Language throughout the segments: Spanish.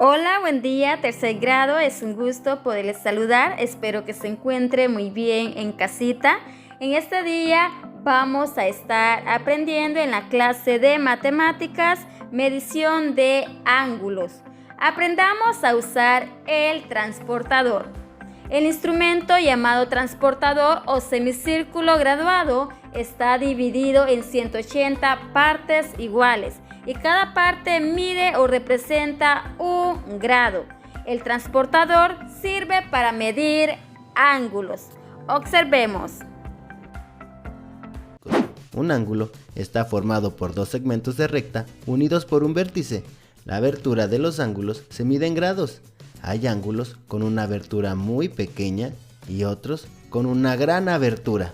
Hola, buen día, tercer grado. Es un gusto poderles saludar. Espero que se encuentre muy bien en casita. En este día vamos a estar aprendiendo en la clase de matemáticas, medición de ángulos. Aprendamos a usar el transportador. El instrumento llamado transportador o semicírculo graduado está dividido en 180 partes iguales y cada parte mide o representa un grado. El transportador sirve para medir ángulos. Observemos. Un ángulo está formado por dos segmentos de recta unidos por un vértice. La abertura de los ángulos se mide en grados. Hay ángulos con una abertura muy pequeña y otros con una gran abertura.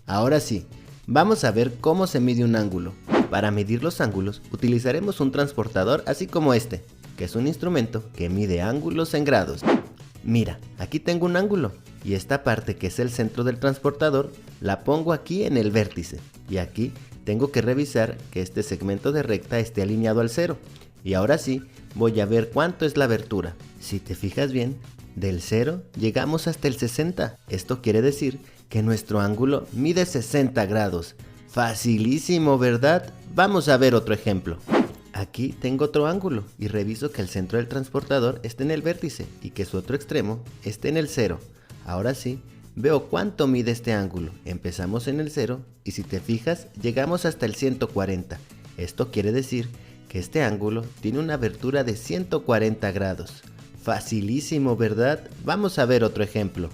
Ahora sí, vamos a ver cómo se mide un ángulo. Para medir los ángulos utilizaremos un transportador así como este, que es un instrumento que mide ángulos en grados. Mira, aquí tengo un ángulo y esta parte que es el centro del transportador la pongo aquí en el vértice. Y aquí tengo que revisar que este segmento de recta esté alineado al cero. Y ahora sí, voy a ver cuánto es la abertura. Si te fijas bien, del 0 llegamos hasta el 60. Esto quiere decir que nuestro ángulo mide 60 grados. Facilísimo, ¿verdad? Vamos a ver otro ejemplo. Aquí tengo otro ángulo y reviso que el centro del transportador esté en el vértice y que su otro extremo esté en el 0. Ahora sí, veo cuánto mide este ángulo. Empezamos en el 0 y si te fijas, llegamos hasta el 140. Esto quiere decir que este ángulo tiene una abertura de 140 grados. Facilísimo, ¿verdad? Vamos a ver otro ejemplo.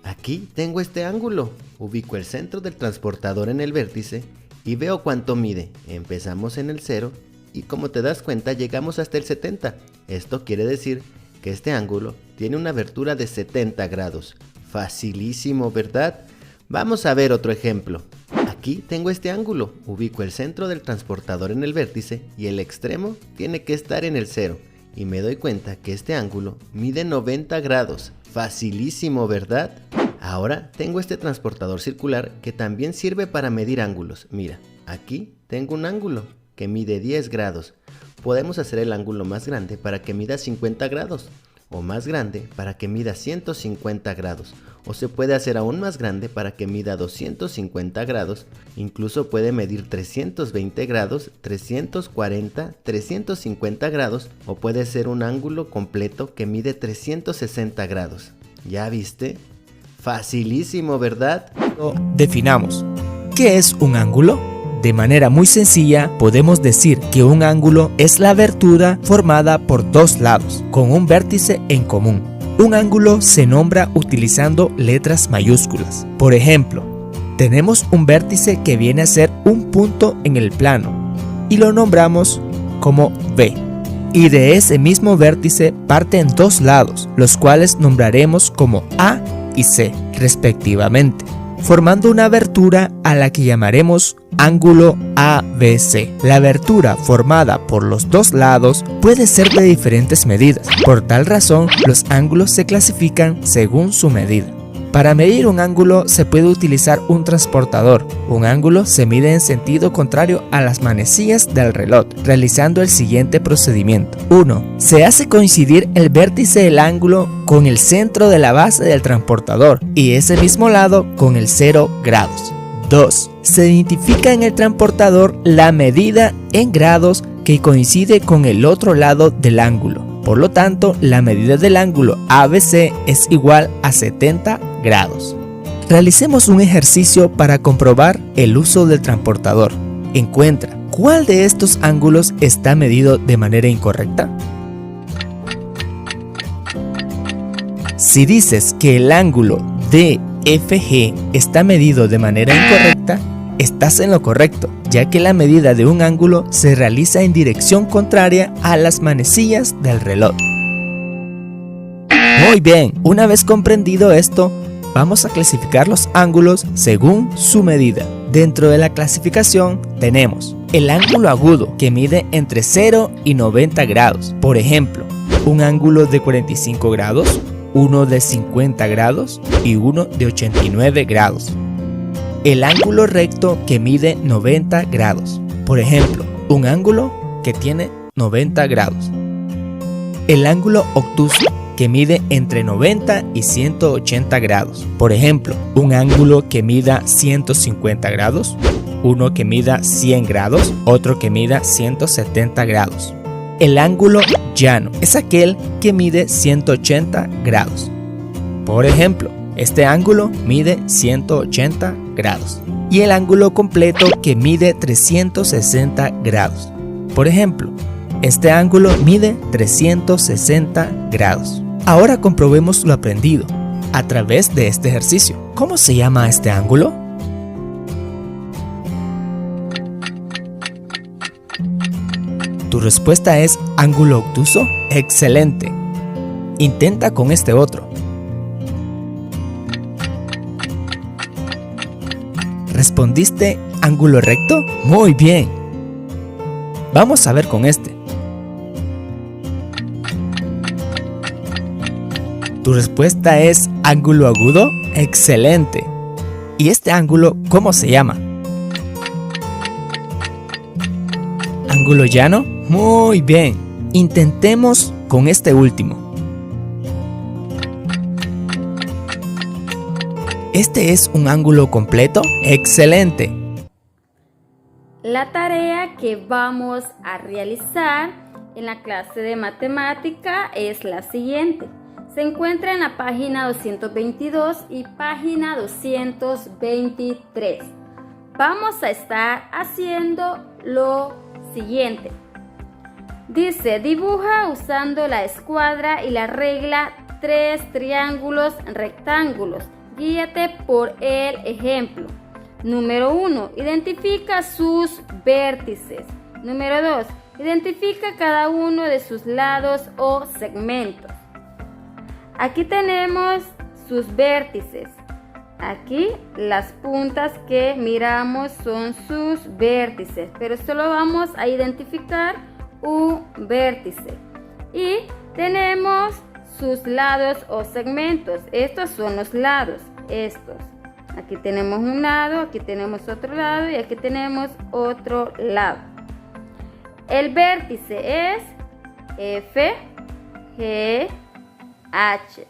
Aquí tengo este ángulo. Ubico el centro del transportador en el vértice y veo cuánto mide. Empezamos en el 0 y como te das cuenta llegamos hasta el 70. Esto quiere decir que este ángulo tiene una abertura de 70 grados. Facilísimo, ¿verdad? Vamos a ver otro ejemplo. Aquí tengo este ángulo, ubico el centro del transportador en el vértice y el extremo tiene que estar en el 0 y me doy cuenta que este ángulo mide 90 grados. Facilísimo, ¿verdad? Ahora tengo este transportador circular que también sirve para medir ángulos. Mira, aquí tengo un ángulo que mide 10 grados. Podemos hacer el ángulo más grande para que mida 50 grados o más grande para que mida 150 grados. O se puede hacer aún más grande para que mida 250 grados, incluso puede medir 320 grados, 340, 350 grados o puede ser un ángulo completo que mide 360 grados. ¿Ya viste? Facilísimo, ¿verdad? Definamos. ¿Qué es un ángulo? De manera muy sencilla, podemos decir que un ángulo es la abertura formada por dos lados, con un vértice en común. Un ángulo se nombra utilizando letras mayúsculas. Por ejemplo, tenemos un vértice que viene a ser un punto en el plano y lo nombramos como B. Y de ese mismo vértice parten dos lados, los cuales nombraremos como A y C, respectivamente, formando una abertura a la que llamaremos ángulo ABC. La abertura formada por los dos lados puede ser de diferentes medidas. Por tal razón, los ángulos se clasifican según su medida. Para medir un ángulo se puede utilizar un transportador. Un ángulo se mide en sentido contrario a las manecillas del reloj, realizando el siguiente procedimiento. 1. Se hace coincidir el vértice del ángulo con el centro de la base del transportador y ese mismo lado con el 0 grados. 2. Se identifica en el transportador la medida en grados que coincide con el otro lado del ángulo. Por lo tanto, la medida del ángulo ABC es igual a 70 grados. Realicemos un ejercicio para comprobar el uso del transportador. Encuentra cuál de estos ángulos está medido de manera incorrecta. Si dices que el ángulo DFG está medido de manera incorrecta, estás en lo correcto, ya que la medida de un ángulo se realiza en dirección contraria a las manecillas del reloj. Muy bien, una vez comprendido esto, vamos a clasificar los ángulos según su medida. Dentro de la clasificación tenemos el ángulo agudo, que mide entre 0 y 90 grados. Por ejemplo, un ángulo de 45 grados, uno de 50 grados y uno de 89 grados. El ángulo recto, que mide 90 grados. Por ejemplo, un ángulo que tiene 90 grados. el ángulo obtuso, que mide entre 90 y 180 grados. Por ejemplo, un ángulo que mida 150 grados, uno que mida 100 grados, otro que mida 170 grados. El ángulo llano es aquel que mide 180 grados. Por ejemplo, este ángulo mide 180 grados. Y el ángulo completo que mide 360 grados. Por ejemplo, este ángulo mide 360 grados. Ahora comprobemos lo aprendido a través de este ejercicio. ¿Cómo se llama este ángulo? ¿Tu respuesta es ángulo obtuso? ¡Excelente! Intenta con este otro. ¿Respondiste ángulo recto? ¡Muy bien! Vamos a ver con este. ¿Tu respuesta es ángulo agudo? ¡Excelente! ¿Y este ángulo cómo se llama? ¿Ángulo llano? ¡Muy bien! Intentemos con este último. ¿Este es un ángulo completo? ¡Excelente! La tarea que vamos a realizar en la clase de matemática es la siguiente. Se encuentra en la página 222 y página 223. Vamos a estar haciendo lo siguiente. Dice, dibuja usando la escuadra y la regla 3 triángulos rectángulos. Guíate por el ejemplo. Número 1. Identifica sus vértices. Número 2. Identifica cada uno de sus lados o segmentos. Aquí tenemos sus vértices. Aquí las puntas que miramos son sus vértices, pero solo vamos a identificar un vértice. Y tenemos sus lados o segmentos. Estos son los lados, estos. Aquí tenemos un lado, aquí tenemos otro lado y aquí tenemos otro lado. El vértice es F, G, H.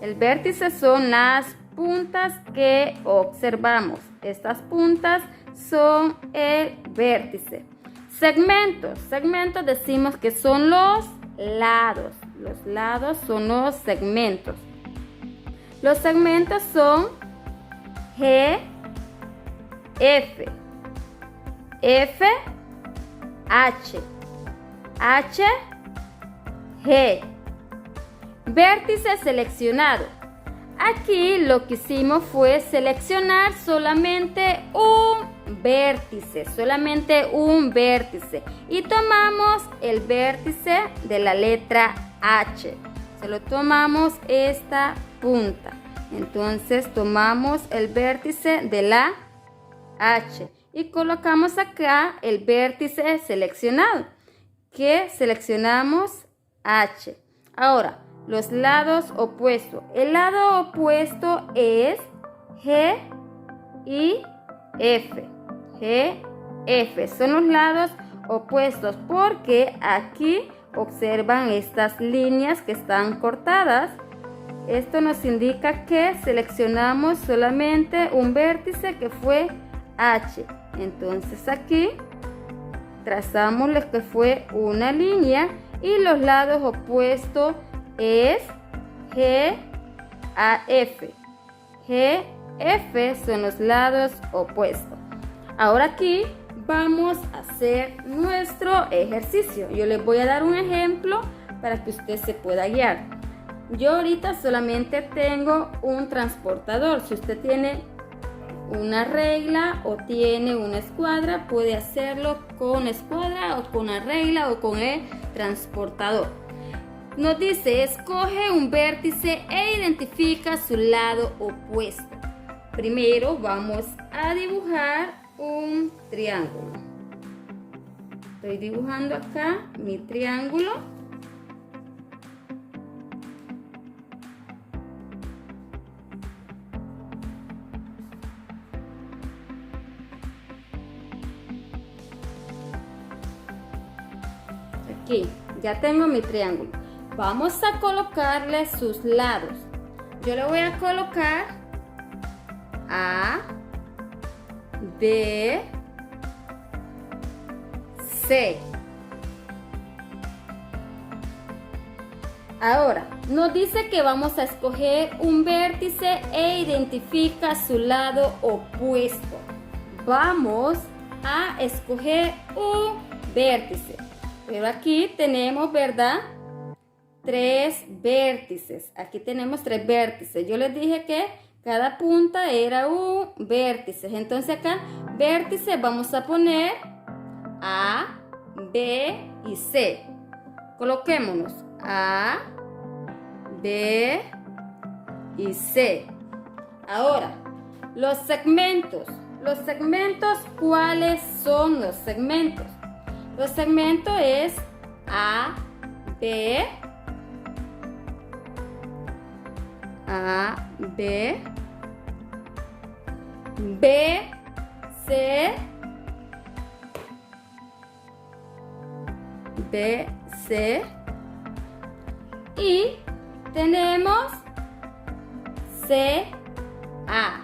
El vértice son las puntas que observamos. Estas puntas son el vértice. Segmentos. Segmentos decimos que son los lados. Los lados son los segmentos. Los segmentos son G, F, F, H, H, G. Vértice seleccionado. Aquí lo que hicimos fue seleccionar solamente un vértice, y tomamos el vértice de la letra H. Se lo tomamos esta punta. Entonces tomamos el vértice de la H y colocamos acá el vértice seleccionado, que seleccionamos H. Ahora, los lados opuestos. El lado opuesto es G y F. G, F. Son los lados opuestos porque aquí observan estas líneas que están cortadas. Esto nos indica que seleccionamos solamente un vértice que fue H. Entonces aquí trazamos lo que fue una línea y los lados opuestos es G a F. G, F son los lados opuestos. Ahora aquí vamos a hacer nuestro ejercicio. Yo les voy a dar un ejemplo para que usted se pueda guiar. Yo ahorita solamente tengo un transportador. Si usted tiene una regla o tiene una escuadra, puede hacerlo con escuadra o con la regla o con el transportador. Nos dice, escoge un vértice e identifica su lado opuesto. Primero vamos a dibujar un triángulo. Estoy dibujando acá mi triángulo. Aquí, ya tengo mi triángulo. vamos a colocarle sus lados. Yo le voy a colocar A, B, C. Ahora, nos dice que vamos a escoger un vértice e identifica su lado opuesto. Vamos a escoger un vértice. Pero aquí tenemos, ¿verdad? 3 vértices. Aquí tenemos 3 vértices. Yo les dije que cada punta era un vértice. Entonces acá, vértice, vamos a poner A, B y C. Coloquémonos A, B y C. Ahora, los segmentos. Los segmentos, ¿cuáles son los segmentos? Los segmentos es A, B, B, C, B, C y tenemos C, A.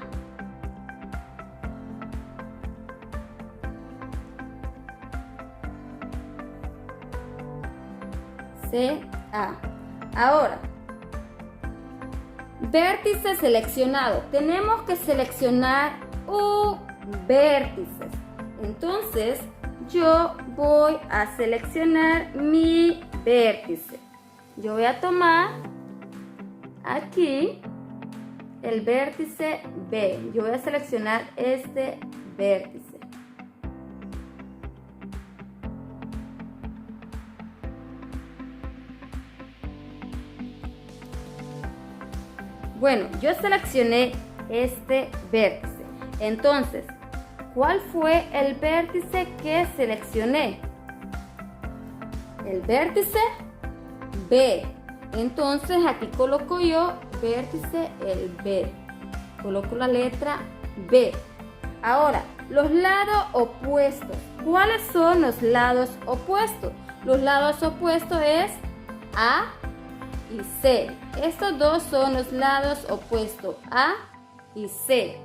C, A. Ahora, vértice seleccionado. Tenemos que seleccionar un vértice. Entonces, yo voy a seleccionar mi vértice. Yo voy a tomar aquí el vértice B. Yo voy a seleccionar este vértice. Bueno, yo seleccioné este vértice. Entonces, ¿cuál fue el vértice que seleccioné? El vértice B. Entonces, aquí coloco yo vértice el B. Coloco la letra B. Ahora, los lados opuestos. ¿Cuáles son los lados opuestos? Los lados opuestos es A y C. Estos dos son los lados opuestos, A y C.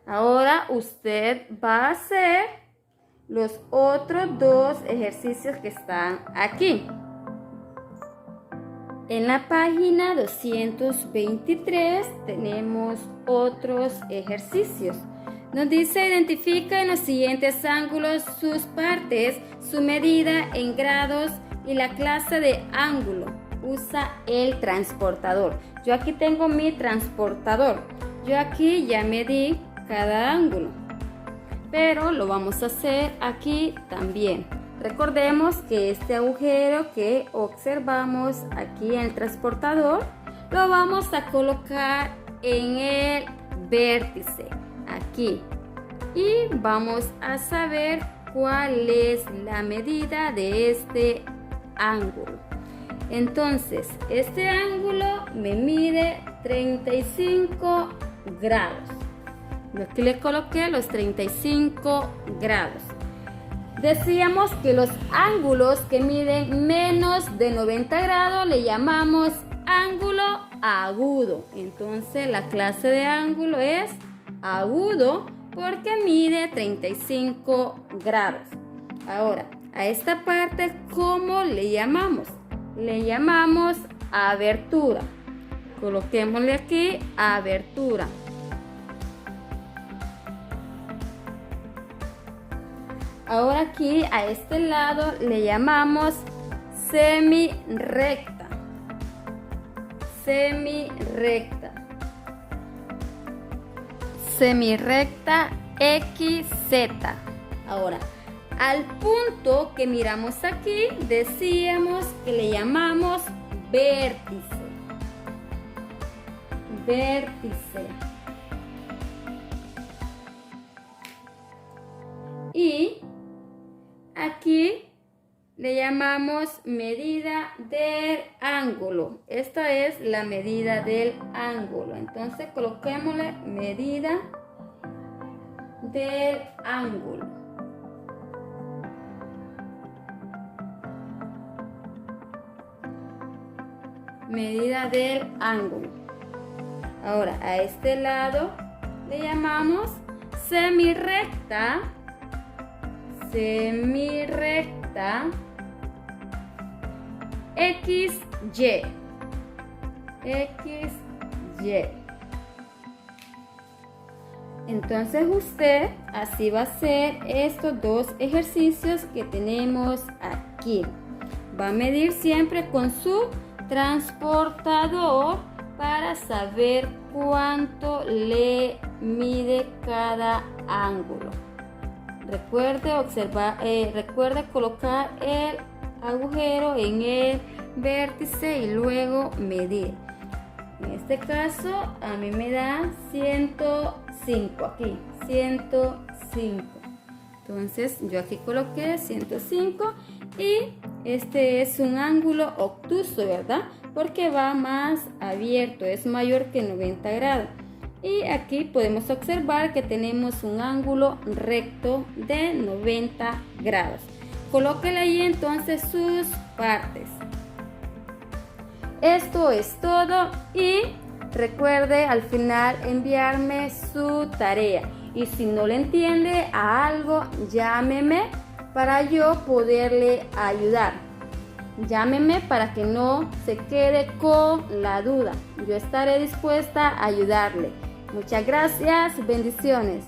Ahora usted va a hacer los otros 2 ejercicios que están aquí. En la página 223 tenemos otros ejercicios. Nos dice, identifica en los siguientes ángulos sus partes, su medida en grados y la clase de ángulo. Usa el transportador. Yo aquí tengo mi transportador. Yo aquí ya medí cada ángulo. Pero lo vamos a hacer aquí también. Recordemos que este agujero que observamos aquí en el transportador lo vamos a colocar en el vértice. Aquí, y vamos a saber cuál es la medida de este ángulo. Entonces, este ángulo me mide 35 grados. Yo aquí le coloqué los 35 grados. Decíamos que los ángulos que miden menos de 90 grados le llamamos ángulo agudo. Entonces, la clase de ángulo es agudo porque mide 35 grados. Ahora, a esta parte, ¿cómo le llamamos? Le llamamos abertura. Coloquémosle aquí abertura. Ahora aquí a este lado le llamamos semirrecta. Semirrecta. Semirrecta XZ. Ahora, al punto que miramos aquí, decíamos que le llamamos vértice. Vértice. Y aquí le llamamos medida del ángulo. Esta es la medida del ángulo. Entonces coloquémosle medida del ángulo. medida del ángulo. Ahora a este lado le llamamos semirrecta, semirrecta, XY, XY. Entonces usted así va a hacer estos dos ejercicios que tenemos aquí. Va a medir siempre con su transportador para saber cuánto le mide cada ángulo. Recuerde observar, recuerde colocar el agujero en el vértice y luego medir. En este caso a mí me da 105 aquí, 105. Entonces yo aquí coloqué 105 y este es un ángulo obtuso, ¿verdad? Porque va más abierto, es mayor que 90 grados. Y aquí podemos observar que tenemos un ángulo recto de 90 grados. Colóquele ahí entonces sus partes. Esto es todo y recuerde al final enviarme su tarea. Y si no le entiende a algo, llámeme para yo poderle ayudar. Llámeme para que no se quede con la duda. Yo estaré dispuesta a ayudarle. Muchas gracias, bendiciones.